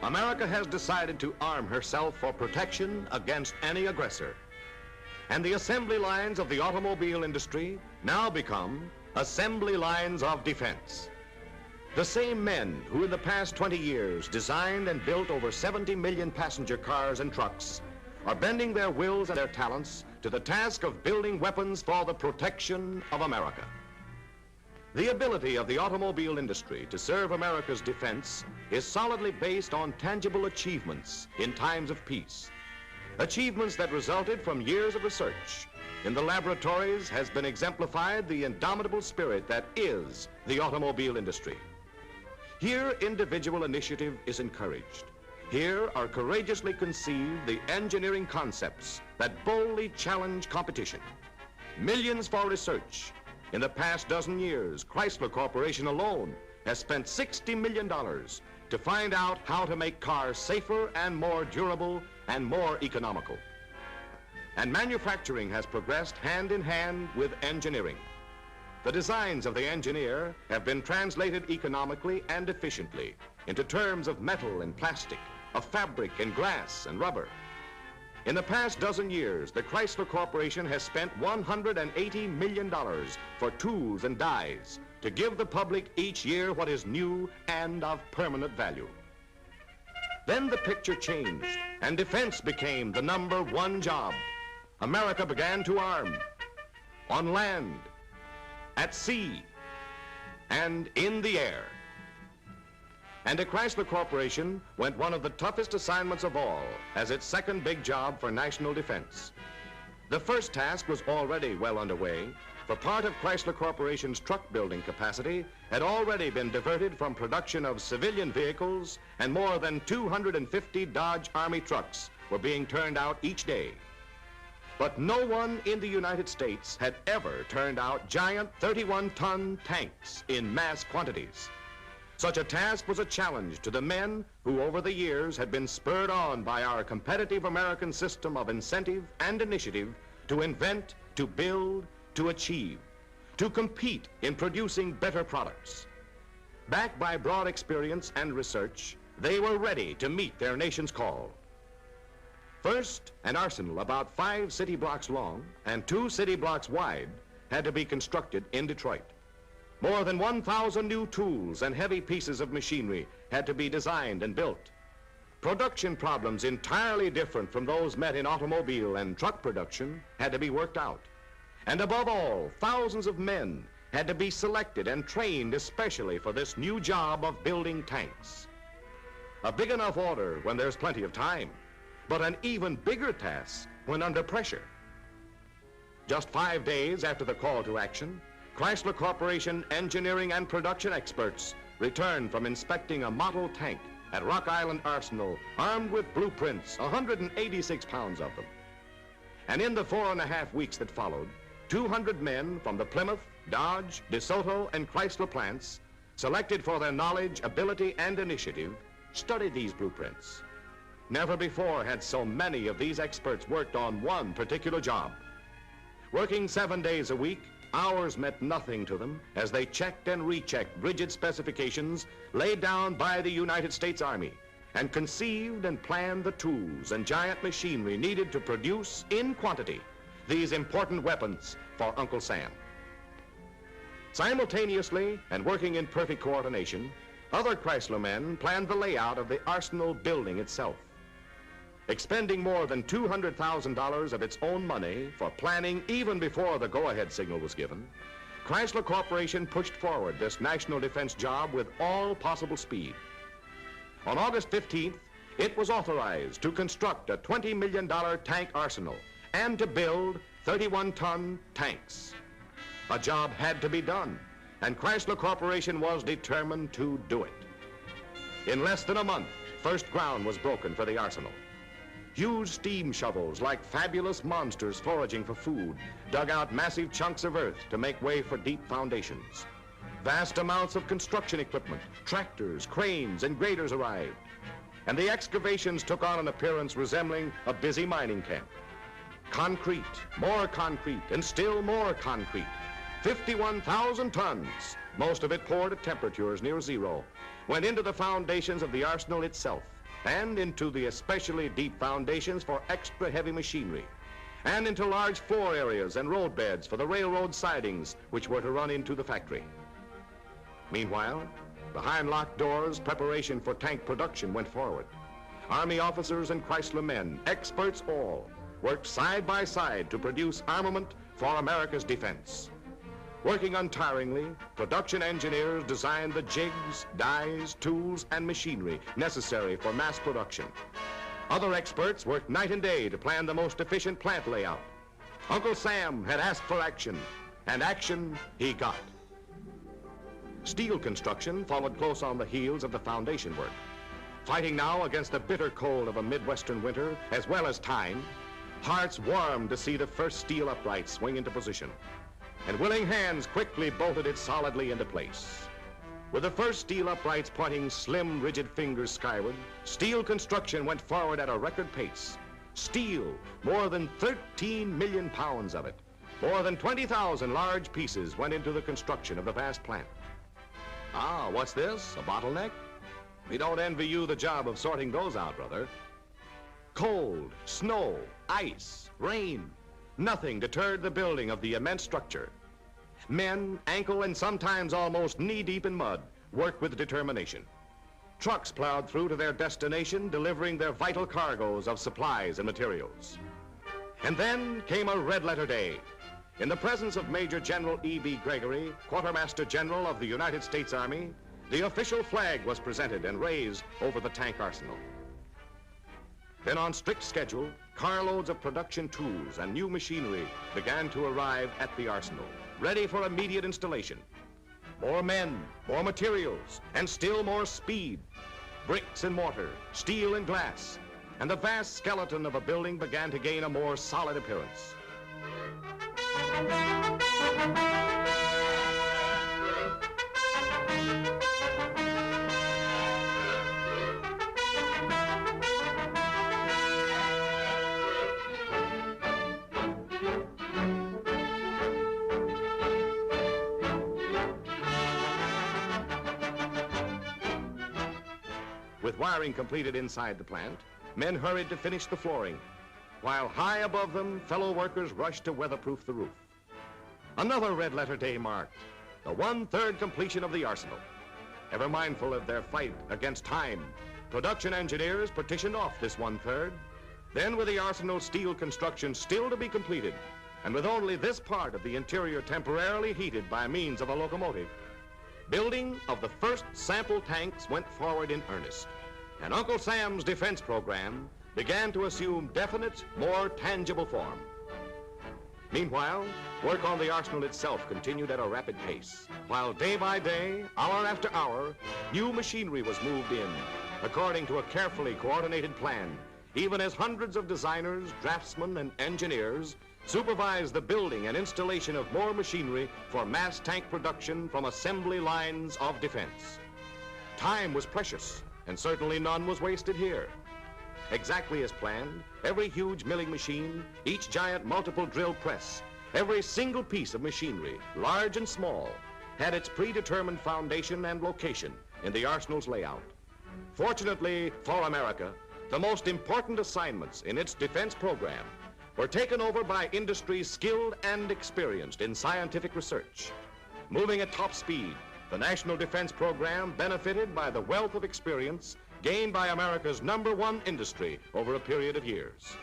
America has decided to arm herself for protection against any aggressor. And the assembly lines of the automobile industry now become assembly lines of defense. The same men who in the past 20 years designed and built over 70 million passenger cars and trucks are bending their wills and their talents to the task of building weapons for the protection of America. The ability of the automobile industry to serve America's defense is solidly based on tangible achievements in times of peace. Achievements that resulted from years of research. In the laboratories has been exemplified the indomitable spirit that is the automobile industry. Here, individual initiative is encouraged. Here are courageously conceived the engineering concepts that boldly challenge competition. Millions for research. In the past dozen years, Chrysler Corporation alone has spent $60 million to find out how to make cars safer and more durable and more economical. And manufacturing has progressed hand in hand with engineering. The designs of the engineer have been translated economically and efficiently into terms of metal and plastic, of fabric and glass and rubber. In the past dozen years, the Chrysler Corporation has spent $180 million for tools and dies to give the public each year what is new and of permanent value. Then the picture changed, and defense became the #1 job. America began to arm on land, at sea, and in the air. And to Chrysler Corporation went one of the toughest assignments of all as its second big job for national defense. The first task was already well underway, for part of Chrysler Corporation's truck building capacity had already been diverted from production of civilian vehicles, and more than 250 Dodge Army trucks were being turned out each day. But no one in the United States had ever turned out giant 31-ton tanks in mass quantities. Such a task was a challenge to the men who over the years had been spurred on by our competitive American system of incentive and initiative to invent, to build, to achieve, to compete in producing better products. Backed by broad experience and research, they were ready to meet their nation's call. First, an arsenal about 5 city blocks long and 2 city blocks wide had to be constructed in Detroit. More than 1,000 new tools and heavy pieces of machinery had to be designed and built. Production problems entirely different from those met in automobile and truck production had to be worked out. And above all, thousands of men had to be selected and trained especially for this new job of building tanks. A big enough order when there's plenty of time, but an even bigger task when under pressure. Just 5 days after the call to action, Chrysler Corporation engineering and production experts returned from inspecting a model tank at Rock Island Arsenal, armed with blueprints, 186 pounds of them. And in the 4.5 weeks that followed, 200 men from the Plymouth, Dodge, DeSoto, and Chrysler plants, selected for their knowledge, ability, and initiative, studied these blueprints. Never before had so many of these experts worked on one particular job. Working 7 days a week, hours meant nothing to them as they checked and rechecked rigid specifications laid down by the United States Army and conceived and planned the tools and giant machinery needed to produce in quantity these important weapons for Uncle Sam. Simultaneously and working in perfect coordination, other Chrysler men planned the layout of the Arsenal building itself. Expending more than $200,000 of its own money for planning even before the go-ahead signal was given, Chrysler Corporation pushed forward this national defense job with all possible speed. On August 15th, it was authorized to construct a $20 million tank arsenal and to build 31-ton tanks. A job had to be done, and Chrysler Corporation was determined to do it. In less than a month, first ground was broken for the arsenal. Huge steam shovels, like fabulous monsters foraging for food, dug out massive chunks of earth to make way for deep foundations. Vast amounts of construction equipment, tractors, cranes, and graders arrived. And the excavations took on an appearance resembling a busy mining camp. Concrete, more concrete, and still more concrete. 51,000 tons, most of it poured at temperatures near zero, went into the foundations of the arsenal itself, and into the especially deep foundations for extra heavy machinery, and into large floor areas and roadbeds for the railroad sidings which were to run into the factory. Meanwhile, behind locked doors, preparation for tank production went forward. Army officers and Chrysler men, experts all, worked side by side to produce armament for America's defense. Working untiringly, production engineers designed the jigs, dies, tools, and machinery necessary for mass production. Other experts worked night and day to plan the most efficient plant layout. Uncle Sam had asked for action, and action he got. Steel construction followed close on the heels of the foundation work. Fighting now against the bitter cold of a Midwestern winter, as well as time, hearts warmed to see the first steel upright swing into position, and willing hands quickly bolted it solidly into place. With the first steel uprights pointing slim, rigid fingers skyward, steel construction went forward at a record pace. Steel, more than 13 million pounds of it. More than 20,000 large pieces went into the construction of the vast plant. Ah, what's this? A bottleneck? We don't envy you the job of sorting those out, brother. Cold, snow, ice, rain, nothing deterred the building of the immense structure. Men, ankle and sometimes almost knee-deep in mud, worked with determination. Trucks plowed through to their destination, delivering their vital cargoes of supplies and materials. And then came a red-letter day. In the presence of Major General E.B. Gregory, Quartermaster General of the United States Army, the official flag was presented and raised over the tank arsenal. Then on strict schedule, carloads of production tools and new machinery began to arrive at the arsenal, ready for immediate installation. More men, more materials, and still more speed. Bricks and mortar, steel and glass, and the vast skeleton of a building began to gain a more solid appearance. With wiring completed inside the plant, men hurried to finish the flooring, while high above them, fellow workers rushed to weatherproof the roof. Another red-letter day marked the one-third completion of the arsenal. Ever mindful of their fight against time, production engineers partitioned off this one-third. Then, with the arsenal steel construction still to be completed, and with only this part of the interior temporarily heated by means of a locomotive, building of the first sample tanks went forward in earnest, and Uncle Sam's defense program began to assume definite, more tangible form. Meanwhile, work on the arsenal itself continued at a rapid pace, while day by day, hour after hour, new machinery was moved in, according to a carefully coordinated plan, even as hundreds of designers, draftsmen, and engineers supervised the building and installation of more machinery for mass tank production from assembly lines of defense. Time was precious, and certainly none was wasted here. Exactly as planned, every huge milling machine, each giant multiple drill press, every single piece of machinery, large and small, had its predetermined foundation and location in the arsenal's layout. Fortunately for America, the most important assignments in its defense program were taken over by industries skilled and experienced in scientific research. Moving at top speed, the National Defense Program benefited by the wealth of experience gained by America's #1 industry over a period of years.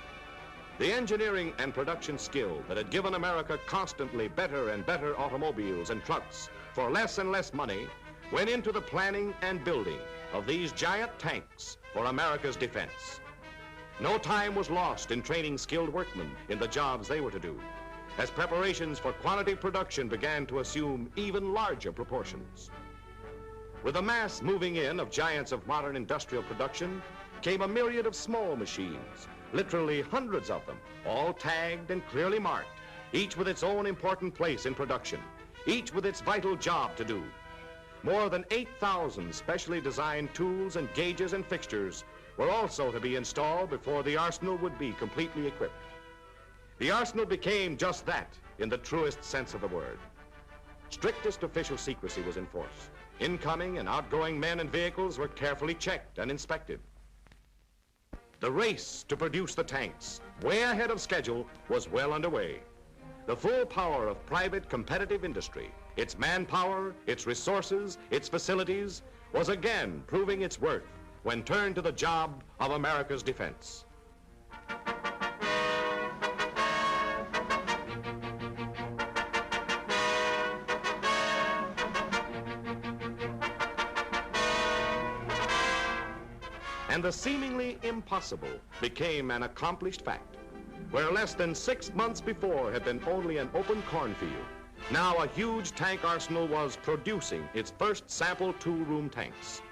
The engineering and production skill that had given America constantly better and better automobiles and trucks for less and less money went into the planning and building of these giant tanks for America's defense. No time was lost in training skilled workmen in the jobs they were to do, as preparations for quantity production began to assume even larger proportions. With the mass moving in of giants of modern industrial production came a myriad of small machines, literally hundreds of them, all tagged and clearly marked, each with its own important place in production, each with its vital job to do. More than 8,000 specially designed tools and gauges and fixtures were also to be installed before the arsenal would be completely equipped. The arsenal became just that in the truest sense of the word. Strictest official secrecy was enforced. Incoming and outgoing men and vehicles were carefully checked and inspected. The race to produce the tanks, way ahead of schedule, was well underway. The full power of private competitive industry, its manpower, its resources, its facilities, was again proving its worth when turned to the job of America's defense. And the seemingly impossible became an accomplished fact. Where less than 6 months before had been only an open cornfield, now a huge tank arsenal was producing its first sample two-room tanks.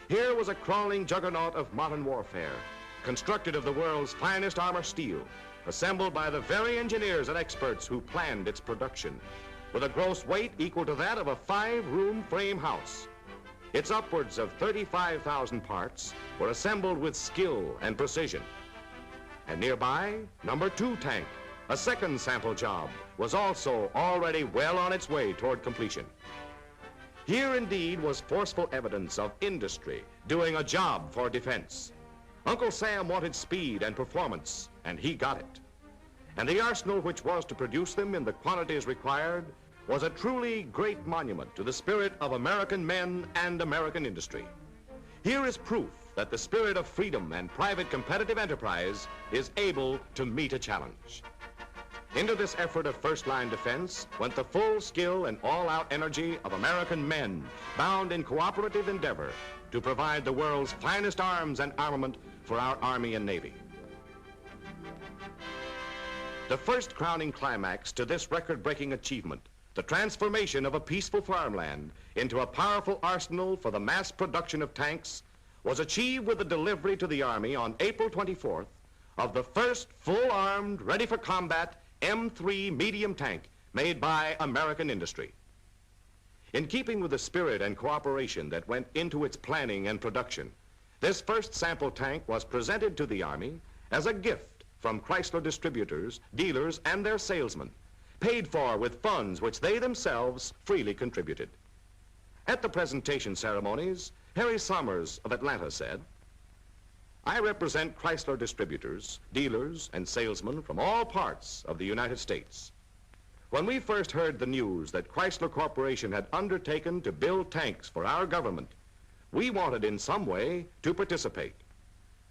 Here was a crawling juggernaut of modern warfare, constructed of the world's finest armor steel, assembled by the very engineers and experts who planned its production, with a gross weight equal to that of a 5-room frame house. Its upwards of 35,000 parts were assembled with skill and precision. And nearby, number 2 tank, a second sample job, was also already well on its way toward completion. Here indeed was forceful evidence of industry doing a job for defense. Uncle Sam wanted speed and performance, and he got it. And the arsenal which was to produce them in the quantities required was a truly great monument to the spirit of American men and American industry. Here is proof that the spirit of freedom and private competitive enterprise is able to meet a challenge. Into this effort of first-line defense went the full skill and all-out energy of American men bound in cooperative endeavor to provide the world's finest arms and armament for our Army and Navy. The first crowning climax to this record-breaking achievement, the transformation of a peaceful farmland into a powerful arsenal for the mass production of tanks, was achieved with the delivery to the Army on April 24th of the first full-armed, ready-for-combat M3 medium tank made by American industry. In keeping with the spirit and cooperation that went into its planning and production, this first sample tank was presented to the Army as a gift from Chrysler distributors, dealers, and their salesmen, paid for with funds which they themselves freely contributed. At the presentation ceremonies, Harry Summers of Atlanta said, "I represent Chrysler distributors, dealers, and salesmen from all parts of the United States. When we first heard the news that Chrysler Corporation had undertaken to build tanks for our government, we wanted in some way to participate.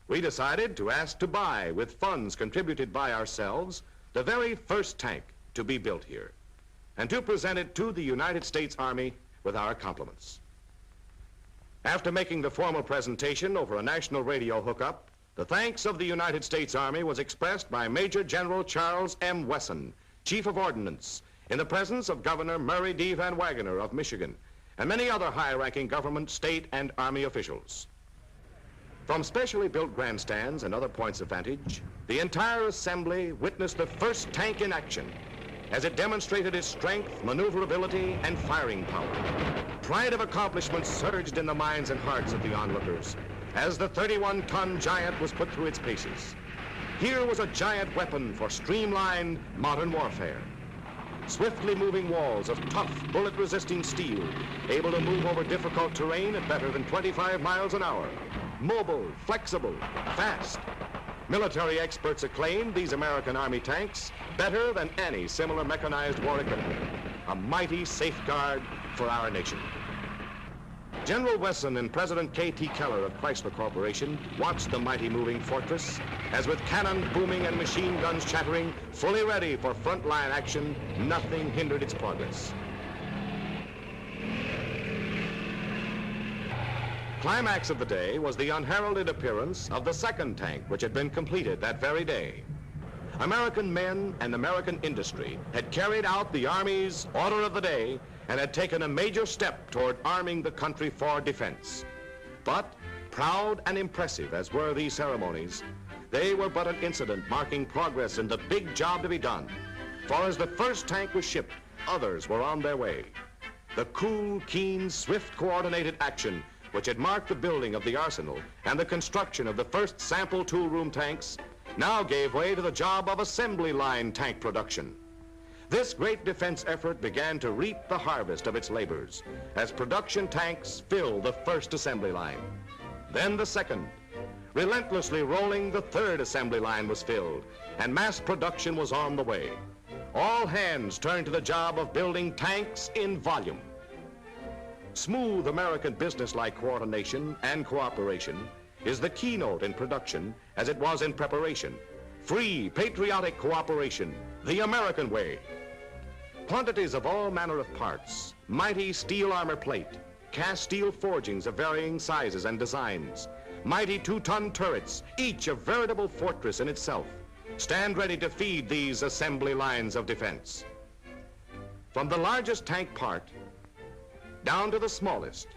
We decided to ask to buy, with funds contributed by ourselves, the very first tank to be built here, and to present it to the United States Army with our compliments." After making the formal presentation over a national radio hookup, the thanks of the United States Army was expressed by Major General Charles M. Wesson, Chief of Ordnance, in the presence of Governor Murray D. Van Wagoner of Michigan, and many other high-ranking government, state, and Army officials. From specially built grandstands and other points of vantage, the entire assembly witnessed the first tank in action as it demonstrated its strength, maneuverability, and firing power. Pride of accomplishment surged in the minds and hearts of the onlookers as the 31-ton giant was put through its paces. Here was a giant weapon for streamlined modern warfare. Swiftly moving walls of tough, bullet-resisting steel, able to move over difficult terrain at better than 25 miles an hour. Mobile, flexible, fast. Military experts acclaimed these American Army tanks better than any similar mechanized war equipment. A mighty safeguard for our nation. General Wesson and President K.T. Keller of Chrysler Corporation watched the mighty moving fortress as, with cannon booming and machine guns chattering, fully ready for frontline action, nothing hindered its progress. Climax of the day was the unheralded appearance of the second tank, which had been completed that very day. American men and American industry had carried out the Army's order of the day and had taken a major step toward arming the country for defense. But, proud and impressive as were these ceremonies, they were but an incident marking progress in the big job to be done. For as the first tank was shipped, others were on their way. The cool, keen, swift, coordinated action which had marked the building of the arsenal and the construction of the first sample two-room tanks now gave way to the job of assembly line tank production. This great defense effort began to reap the harvest of its labors as production tanks filled the first assembly line. Then the second. Relentlessly rolling, the third assembly line was filled, and mass production was on the way. All hands turned to the job of building tanks in volume. Smooth American business-like coordination and cooperation is the keynote in production as it was in preparation. Free, patriotic cooperation, the American way. Quantities of all manner of parts, mighty steel armor plate, cast steel forgings of varying sizes and designs, mighty 2-ton turrets, each a veritable fortress in itself, stand ready to feed these assembly lines of defense. From the largest tank part down to the smallest,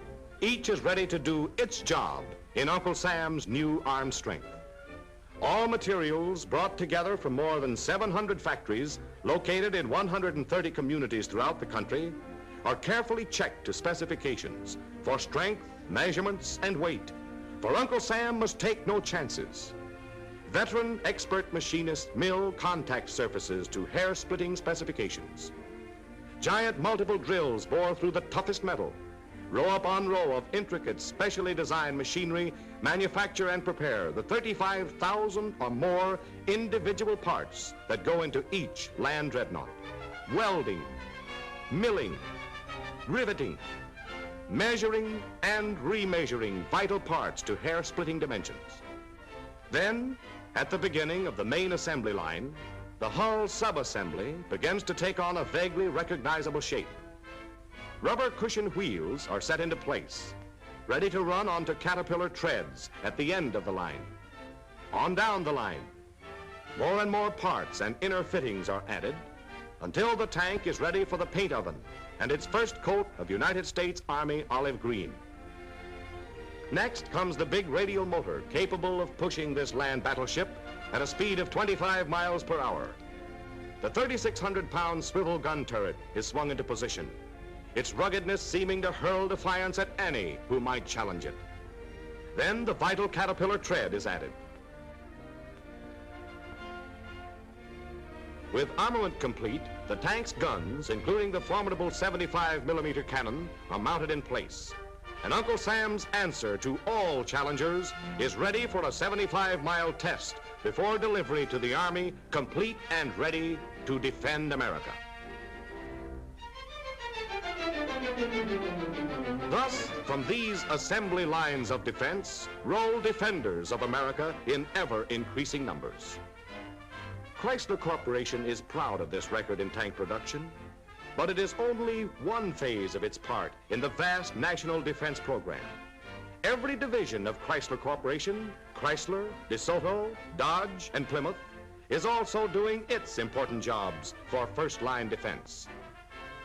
each is ready to do its job in Uncle Sam's new armed strength. All materials brought together from more than 700 factories located in 130 communities throughout the country are carefully checked to specifications for strength, measurements, and weight. For Uncle Sam must take no chances. Veteran expert machinists mill contact surfaces to hair-splitting specifications. Giant multiple drills bore through the toughest metal. Row upon row of intricate, specially designed machinery manufacture and prepare the 35,000 or more individual parts that go into each land dreadnought. Welding, milling, riveting, measuring and remeasuring vital parts to hair-splitting dimensions. Then, at the beginning of the main assembly line, the hull sub-assembly begins to take on a vaguely recognizable shape. Rubber cushion wheels are set into place, ready to run onto Caterpillar treads at the end of the line. On down the line, more and more parts and inner fittings are added until the tank is ready for the paint oven and its first coat of United States Army olive green. Next comes the big radial motor capable of pushing this land battleship at a speed of 25 miles per hour. The 3,600-pound swivel gun turret is swung into position, its ruggedness seeming to hurl defiance at any who might challenge it. Then the vital Caterpillar tread is added. With armament complete, the tank's guns, including the formidable 75-millimeter cannon, are mounted in place. And Uncle Sam's answer to all challengers is ready for a 75-mile test before delivery to the Army, complete and ready to defend America. Thus, from these assembly lines of defense, roll defenders of America in ever-increasing numbers. Chrysler Corporation is proud of this record in tank production, but it is only one phase of its part in the vast national defense program. Every division of Chrysler Corporation, Chrysler, DeSoto, Dodge, and Plymouth, is also doing its important jobs for first-line defense.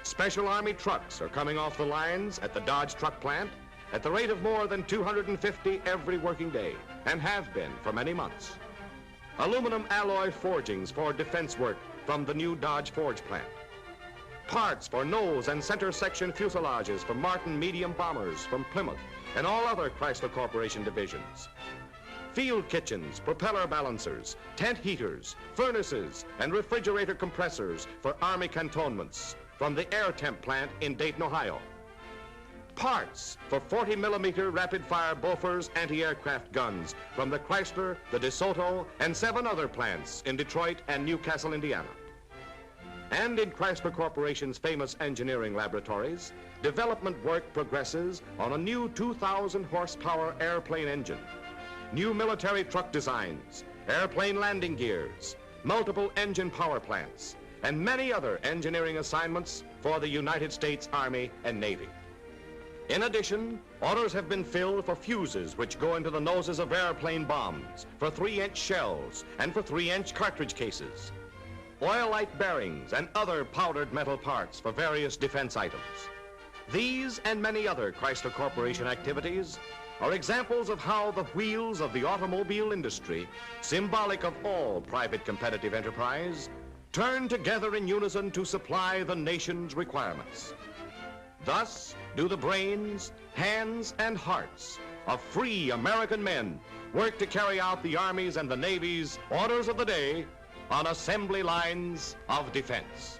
Special Army trucks are coming off the lines at the Dodge truck plant at the rate of more than 250 every working day, and have been for many months. Aluminum alloy forgings for defense work from the new Dodge Forge plant. Parts for nose and center section fuselages from Martin medium bombers from Plymouth and all other Chrysler Corporation divisions. Field kitchens, propeller balancers, tent heaters, furnaces, and refrigerator compressors for Army cantonments from the Air Temp plant in Dayton, Ohio. Parts for 40-millimeter rapid-fire Bofors anti-aircraft guns from the Chrysler, the DeSoto, and 7 other plants in Detroit and Newcastle, Indiana. And in Chrysler Corporation's famous engineering laboratories, development work progresses on a new 2,000-horsepower airplane engine, new military truck designs, airplane landing gears, multiple engine power plants, and many other engineering assignments for the United States Army and Navy. In addition, orders have been filled for fuses which go into the noses of airplane bombs, for 3-inch shells, and for 3-inch cartridge cases. Oil-like bearings and other powdered metal parts for various defense items. These and many other Chrysler Corporation activities are examples of how the wheels of the automobile industry, symbolic of all private competitive enterprise, turn together in unison to supply the nation's requirements. Thus do the brains, hands, and hearts of free American men work to carry out the Army's and the Navy's orders of the day on assembly lines of defense.